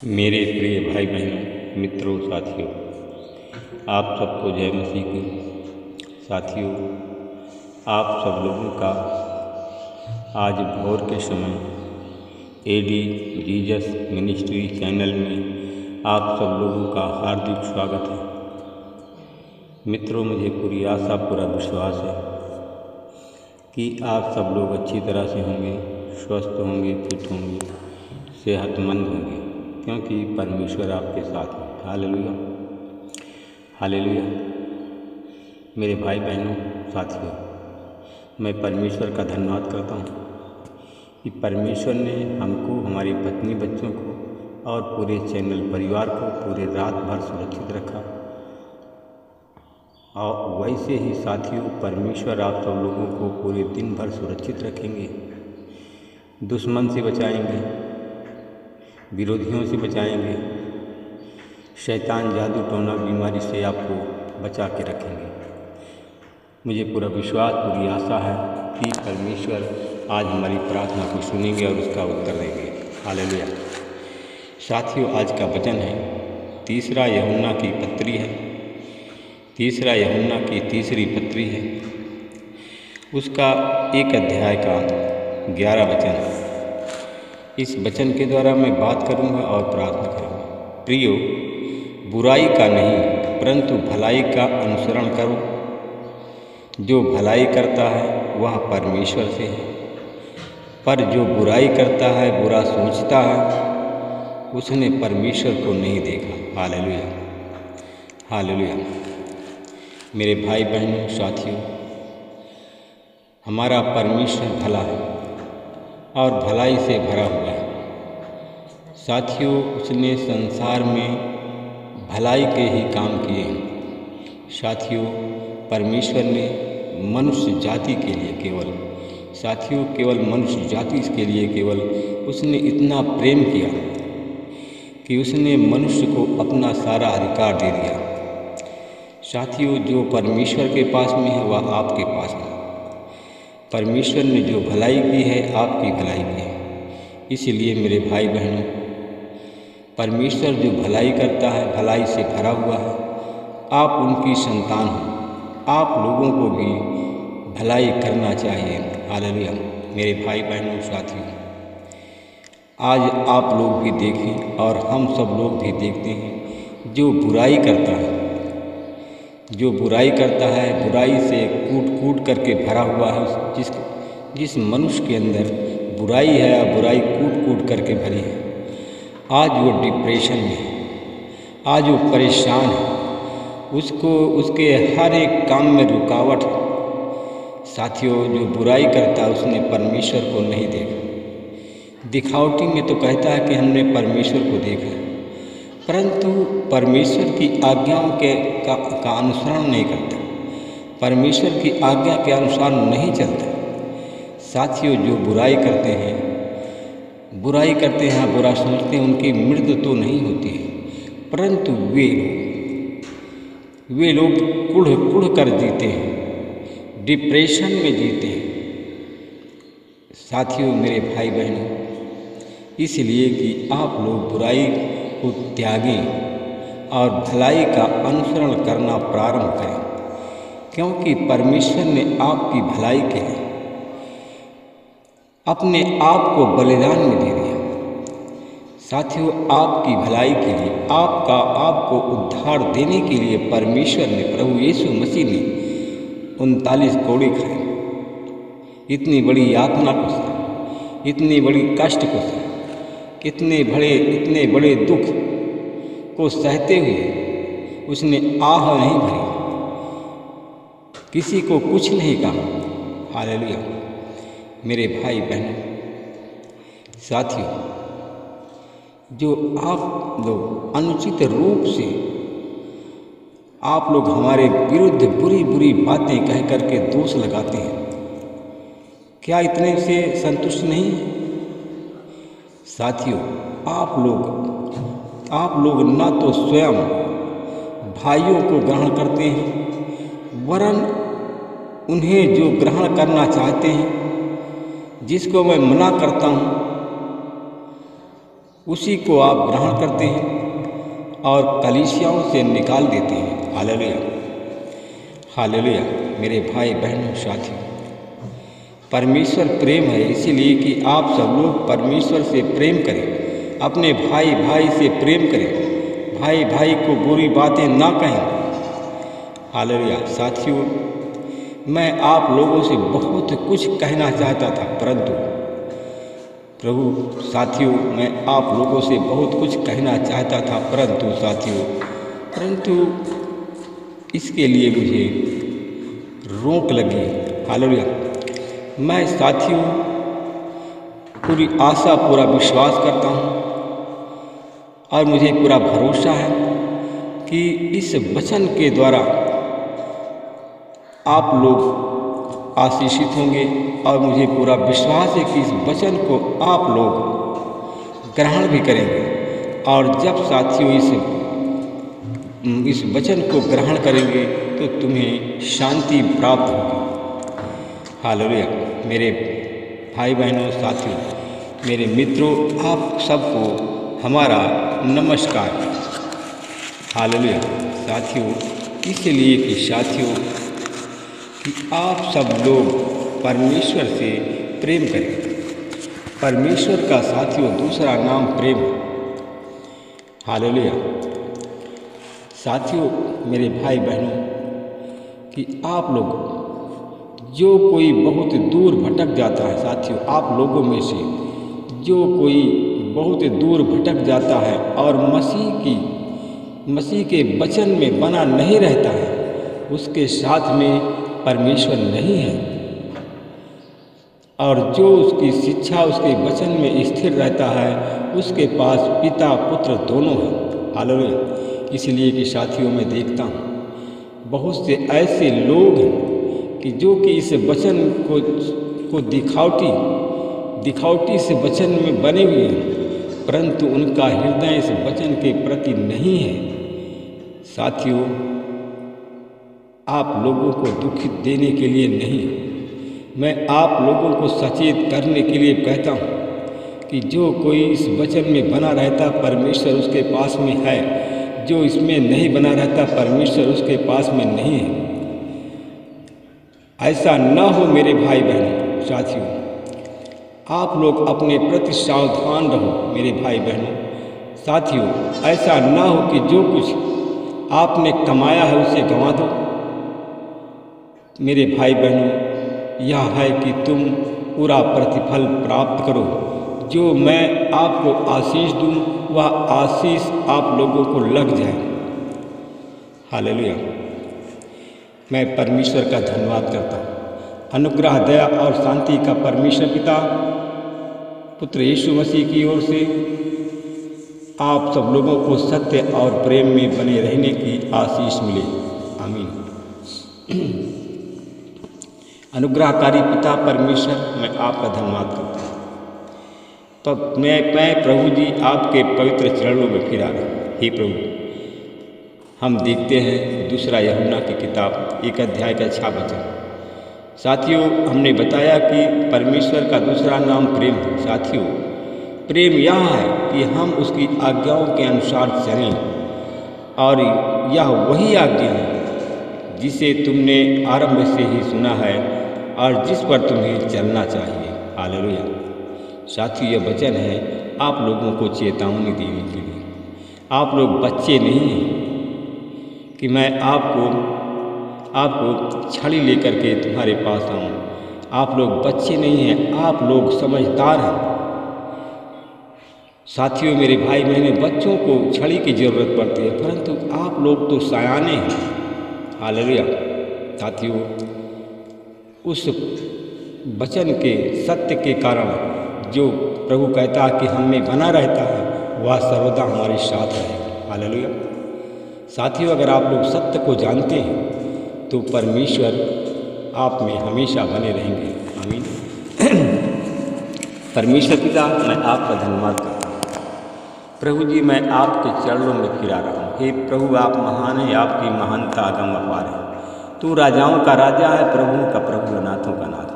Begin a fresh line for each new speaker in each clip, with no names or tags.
मेरे प्रिय भाई बहनों, मित्रों, साथियों, आप सबको जय मसीह की। साथियों, आप सब लोगों का आज भोर के समय एडी जीसस मिनिस्ट्री चैनल में आप सब लोगों का हार्दिक स्वागत है। मित्रों, मुझे पूरी आशा, पूरा विश्वास है कि आप सब लोग अच्छी तरह से होंगे, स्वस्थ होंगे, फिट होंगे, सेहतमंद होंगे, क्योंकि परमेश्वर आपके साथ है। Hallelujah, hallelujah. मेरे भाई बहनों, साथियों, मैं परमेश्वर का धन्यवाद करता हूँ कि परमेश्वर ने हमको, हमारी पत्नी, बच्चों को और पूरे चैनल परिवार को पूरे रात भर सुरक्षित रखा। और वैसे ही साथियों, परमेश्वर आप सब लोगों को पूरे दिन भर सुरक्षित रखेंगे, दुश्मन से बचाएंगे, विरोधियों से बचाएंगे, शैतान, जादू टोना, बीमारी से आपको बचा के रखेंगे। मुझे पूरा विश्वास, पूरी आशा है कि परमेश्वर आज हमारी प्रार्थना को सुनेंगे और उसका उत्तर देंगे। हालेलुया। साथियों, आज का वचन है तीसरा यूहन्ना की पत्री है, तीसरा यूहन्ना की तीसरी पत्री है, उसका 1 अध्याय का 11 वचन है। इस वचन के द्वारा मैं बात करूंगा और प्रार्थना करूंगा। प्रियो, बुराई का नहीं परंतु भलाई का अनुसरण करो। जो भलाई करता है वह परमेश्वर से है, पर जो बुराई करता है, बुरा सोचता है, उसने परमेश्वर को नहीं देखा। Hallelujah, hallelujah. मेरे भाई बहनों, साथियों, हमारा परमेश्वर भला है और भलाई से भरा हुआ है। साथियों, उसने संसार में भलाई के ही काम किए हैं। साथियों, परमेश्वर ने मनुष्य जाति के लिए केवल मनुष्य जाति के लिए केवल उसने इतना प्रेम किया कि उसने मनुष्य को अपना सारा अधिकार दे दिया। साथियों, जो परमेश्वर के पास में है वह आपके पास में। परमेश्वर ने जो भलाई की है, आपकी भलाई की है। इसलिए मेरे भाई बहनों, परमेश्वर जो भलाई करता है, भलाई से भरा हुआ है। आप उनकी संतान हो, आप लोगों को भी भलाई करना चाहिए। हालेलुया। मेरे भाई बहनों, साथियों, आज आप लोग भी देखें और हम सब लोग भी देखते हैं, जो बुराई करता है, बुराई से कूट करके भरा हुआ है। जिस मनुष्य के अंदर बुराई है और बुराई कूट करके भरी है, आज वो डिप्रेशन में है, आज वो परेशान है, उसको उसके हर एक काम में रुकावट है। साथियों, जो बुराई करता है उसने परमेश्वर को नहीं देखा। दिखावटी में तो कहता है कि हमने परमेश्वर को देखा, परंतु परमेश्वर की आज्ञाओं का अनुसरण नहीं करता, परमेश्वर की आज्ञा के अनुसार नहीं चलता। साथियों, जो बुराई करते हैं, बुरा सोचते हैं, उनकी मृत्यु तो नहीं होती है, परंतु वे लोग कुढ़ कर जीते हैं, डिप्रेशन में जीते हैं। साथियों, मेरे भाई बहनों, इसलिए कि आप लोग बुराई को त्यागें और भलाई का अनुसरण करना प्रारंभ करें, क्योंकि परमेश्वर ने आपकी भलाई के लिए अपने आप को बलिदान में दे दिया। साथियों, आपकी भलाई के लिए, आपको उद्धार देने के लिए परमेश्वर ने, प्रभु यीशु मसीह ने 39 कोड़े खाए, इतनी बड़ी यातना को सहा, इतनी बड़ी कष्ट को सहा, इतने बड़े दुख को सहते हुए उसने आह नहीं भरी, किसी को कुछ नहीं कहा। हालेलुया। मेरे भाई बहनों, साथियों, जो आप लोग अनुचित रूप से आप लोग हमारे विरुद्ध बुरी बातें कह करके दोष लगाते हैं, क्या इतने से संतुष्ट नहीं है? साथियों, आप लोग न तो स्वयं भाइयों को ग्रहण करते हैं, वरन उन्हें जो ग्रहण करना चाहते हैं, जिसको मैं मना करता हूँ, उसी को आप ग्रहण करते हैं और कलीसियाओं से निकाल देते हैं। Hallelujah, hallelujah. मेरे भाई बहनों साथियों, परमेश्वर प्रेम है, इसीलिए कि आप सब लोग परमेश्वर से प्रेम करें, अपने भाई भाई से प्रेम करें, भाई भाई को बुरी बातें ना कहें। हालेलुया। साथियों, मैं आप लोगों से बहुत कुछ कहना चाहता था, परंतु प्रभु साथियों, मैं आप लोगों से बहुत कुछ कहना चाहता था, परंतु इसके लिए मुझे रोक लगी। हालेलुया। मैं साथियों पूरी आशा, पूरा विश्वास करता हूँ और मुझे पूरा भरोसा है कि इस वचन के द्वारा आप लोग आशीषित होंगे और मुझे पूरा विश्वास है कि इस वचन को आप लोग ग्रहण भी करेंगे। और जब साथियों इस वचन को ग्रहण करेंगे तो तुम्हें शांति प्राप्त होगी। हालेलुया। मेरे भाई बहनों साथियों, मेरे मित्रों, आप सबको हमारा नमस्कार। हालेलुया। साथियों, इसलिए कि साथियों कि आप सब लोग परमेश्वर से प्रेम करें। परमेश्वर का साथियों दूसरा नाम प्रेम है। हालेलुया। साथियों, मेरे भाई बहनों, कि आप लोग जो कोई बहुत दूर भटक जाता है, साथियों आप लोगों में से जो कोई बहुत दूर भटक जाता है और मसीह के वचन में बना नहीं रहता है, उसके साथ में परमेश्वर नहीं है। और जो उसकी शिक्षा, उसके वचन में स्थिर रहता है, उसके पास पिता पुत्र दोनों हैं। हालेलुया। इसलिए कि साथियों मैं देखता हूँ बहुत से ऐसे लोग हैं कि जो कि इस वचन को दिखावटी से वचन में बने हुए हैं, परंतु उनका हृदय इस वचन के प्रति नहीं है। साथियों, आप लोगों को दुखित देने के लिए नहीं, मैं आप लोगों को सचेत करने के लिए कहता हूँ कि जो कोई इस वचन में बना रहता, परमेश्वर उसके पास में है। जो इसमें नहीं बना रहता, परमेश्वर उसके पास में नहीं है। ऐसा न हो मेरे भाई बहनों साथियों, आप लोग अपने प्रति सावधान रहो। मेरे भाई बहनों साथियों, ऐसा न हो कि जो कुछ आपने कमाया है उसे गंवा दो। मेरे भाई बहनों, यह है कि तुम पूरा प्रतिफल प्राप्त करो। जो मैं आपको आशीष दूँ, वह आशीष आप लोगों को लग जाए। हालेलुया। मैं परमेश्वर का धन्यवाद करता हूँ। अनुग्रह, दया और शांति का परमेश्वर पिता, पुत्र यीशु मसीह की ओर से आप सब लोगों को सत्य और प्रेम में बने रहने की आशीष मिले। आमीन। अनुग्रहकारी पिता परमेश्वर, मैं आपका धन्यवाद करता हूँ। तब मैं प्रभु जी आपके पवित्र चरणों में फिर आ रहा हूँ। हे प्रभु, हम देखते हैं दूसरा यूहन्ना की किताब 1 अध्याय का 6 वचन। साथियों, हमने बताया कि परमेश्वर का दूसरा नाम प्रेम है। साथियों, प्रेम यह है कि हम उसकी आज्ञाओं के अनुसार चलें, और यह वही आज्ञा है जिसे तुमने आरंभ से ही सुना है और जिस पर तुम्हें चलना चाहिए। हालेलुया। साथियों, यह वचन है आप लोगों को चेतावनी देने के लिए। आप लोग बच्चे नहीं हैं कि मैं आपको छड़ी लेकर के तुम्हारे पास आऊँ। आप लोग बच्चे नहीं हैं, आप लोग समझदार हैं। साथियों, मेरे भाई बहनें, बच्चों को छड़ी की ज़रूरत पड़ती है, परंतु आप लोग तो सयाने हैं। हालेलुया। साथियों, उस वचन के सत्य के कारण जो प्रभु कहता है कि हम में बना रहता है, वह सर्वदा हमारे साथ है। हालेलुया। साथियों, अगर आप लोग सत्य को जानते हैं तो परमेश्वर आप में हमेशा बने रहेंगे। आमीन। परमेश्वर पिता, मैं आपका धन्यवाद करता हूँ। प्रभु जी, मैं आपके चरणों में फिर आ रहा हूँ। हे प्रभु, आप महान हैं, आपकी महानता अगम अपार है। तू राजाओं का राजा है, प्रभु का प्रभु, अनाथों का नाथ।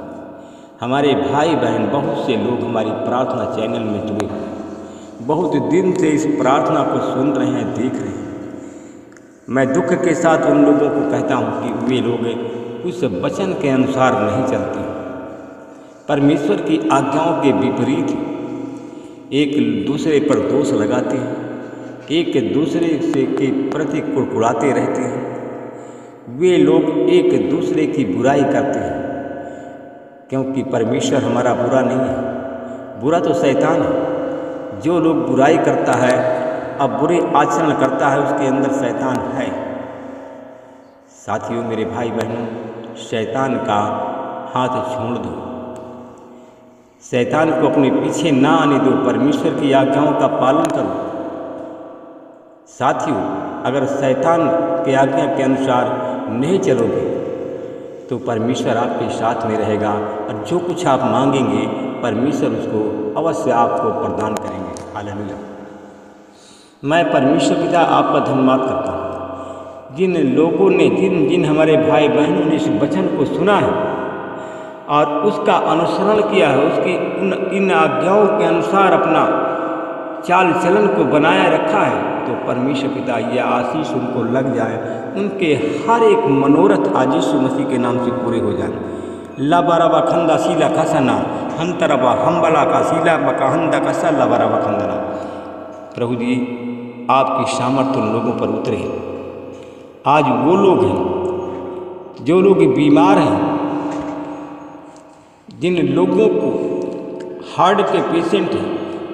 हमारे भाई बहन बहुत से लोग हमारी प्रार्थना चैनल में जुड़े हुए, बहुत दिन से इस प्रार्थना को सुन रहे हैं, देख रहे हैं। मैं दुख के साथ उन लोगों को कहता हूँ कि वे लोग उस वचन के अनुसार नहीं चलते, परमेश्वर की आज्ञाओं के विपरीत एक दूसरे पर दोष लगाते हैं, एक दूसरे से के प्रति कुड़कुड़ाते रहते हैं। वे लोग एक दूसरे की बुराई करते हैं, क्योंकि परमेश्वर हमारा बुरा नहीं है, बुरा तो शैतान है। जो लोग बुराई करता है, अब बुरे आचरण करता है, उसके अंदर शैतान है। साथियों, मेरे भाई बहनों, शैतान का हाथ छोड़ दो, शैतान को अपने पीछे ना आने दो, परमेश्वर की आज्ञाओं का पालन करो। साथियों, अगर शैतान की आज्ञा के अनुसार नहीं चलोगे तो परमेश्वर आपके साथ में रहेगा और जो कुछ आप मांगेंगे परमेश्वर उसको अवश्य आपको प्रदान करेंगे। हालेलुया। मैं परमेश्वर पिता आपका धन्यवाद करता हूँ, जिन लोगों ने जिन हमारे भाई बहनों ने इस वचन को सुना है और उसका अनुसरण किया है, उसकी इन आज्ञाओं के अनुसार अपना चाल चलन को बनाए रखा है, तो परमेश्वर पिता यह आशीष उनको लग जाए, उनके हर एक मनोरथ आज यीशु मसीह के नाम से पूरे हो जाए। लाबाराबा खंदा सीला खसना हंतरबा हम्बला का सीला बकाहंदा कसा लाबाराबा खंदना। प्रभु जी, आपकी सामर्थ्य उन लोगों पर उतरे। आज वो लोग हैं जो लोग बीमार हैं, जिन लोगों को हार्ट के पेशेंट हैं,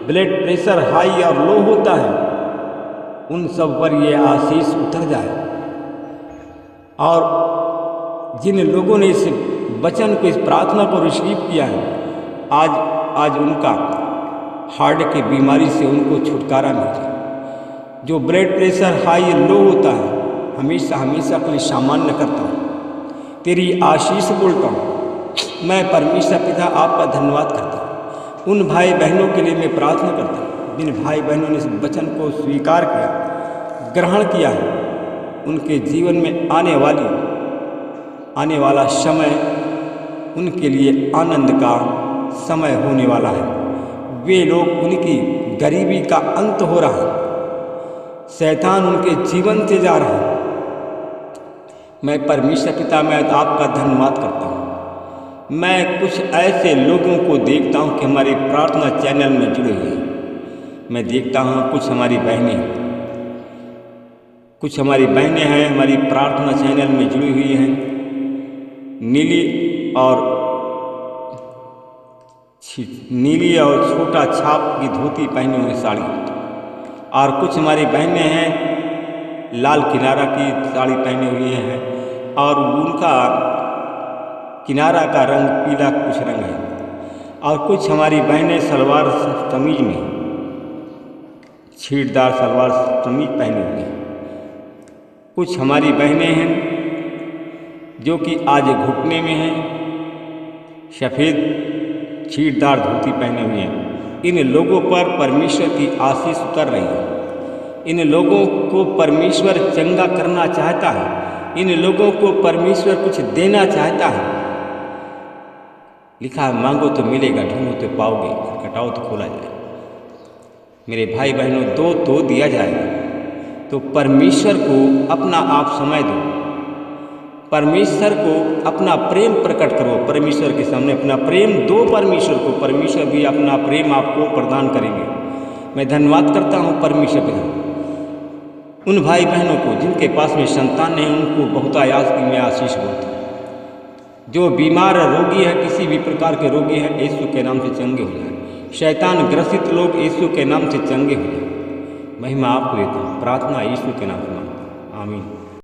ब्लड प्रेशर हाई और लो होता है, उन सब पर ये आशीष उतर जाए। और जिन लोगों ने इस वचन को, इस प्रार्थना को रिसीव किया है, आज उनका हार्ट की बीमारी से उनको छुटकारा मिल जाए। जो ब्लड प्रेशर हाई लो होता है, हमेशा के लिए सामान्य करता हूँ, तेरी आशीष बोलता हूँ। मैं परमेश्वर पिता आपका धन्यवाद करता हूँ। उन भाई बहनों के लिए मैं प्रार्थना करता हूँ जिन भाई बहनों ने इस वचन को स्वीकार किया, ग्रहण किया है, उनके जीवन में आने वाला समय उनके लिए आनंद का समय होने वाला है। वे लोग, उनकी गरीबी का अंत हो रहा है, शैतान उनके जीवन से जा रहा है। मैं परमेश्वर पिता, मैं आपका धन्यवाद करता हूँ। मैं कुछ ऐसे लोगों को देखता हूँ कि हमारे प्रार्थना चैनल में जुड़े हुए हैं। मैं देखता हूँ कुछ हमारी बहनें हैं हमारी प्रार्थना चैनल में जुड़ी हुई हैं, नीली और छोटा छाप की धोती पहनी हुई साड़ी, और कुछ हमारी बहनें हैं लाल किनारा की साड़ी पहने हुई हैं और उनका किनारा का रंग पीला कुछ रंग है, और कुछ हमारी बहनें सलवार कमीज में छीटदार सलवार कमीज पहनी हुई हैं। कुछ हमारी बहनें हैं जो कि आज घुटने में हैं, सफ़ेद छीटदार धोती पहने हुए हैं। इन लोगों पर परमेश्वर की आशीष उतर रही है। इन लोगों को परमेश्वर चंगा करना चाहता है। इन लोगों को परमेश्वर कुछ देना चाहता है। लिखा है, मांगो तो मिलेगा, ढूंढो तो पाओगे, खटखटाओ तो खोला जाए। मेरे भाई बहनों, दो तो दिया जाएगा। तो परमेश्वर को अपना आप समय दो, परमेश्वर को अपना प्रेम प्रकट करो, परमेश्वर के सामने अपना प्रेम दो परमेश्वर को, परमेश्वर भी अपना प्रेम आपको प्रदान करेंगे। मैं धन्यवाद करता हूँ परमेश्वर पिता उन भाई बहनों को जिनके पास में संतान नहीं, उनको बहुत आयास की मैं आशीष बोलता हूँ। जो बीमार रोगी है, किसी भी प्रकार के रोगी हैं, यीशु के नाम से चंगे हो जाए। शैतान ग्रसित लोग यीशु के नाम से चंगे हो जाए। महिमा आपको देता हूँ, प्रार्थना यीशु के नाम से मांगता हूँ, आमीन।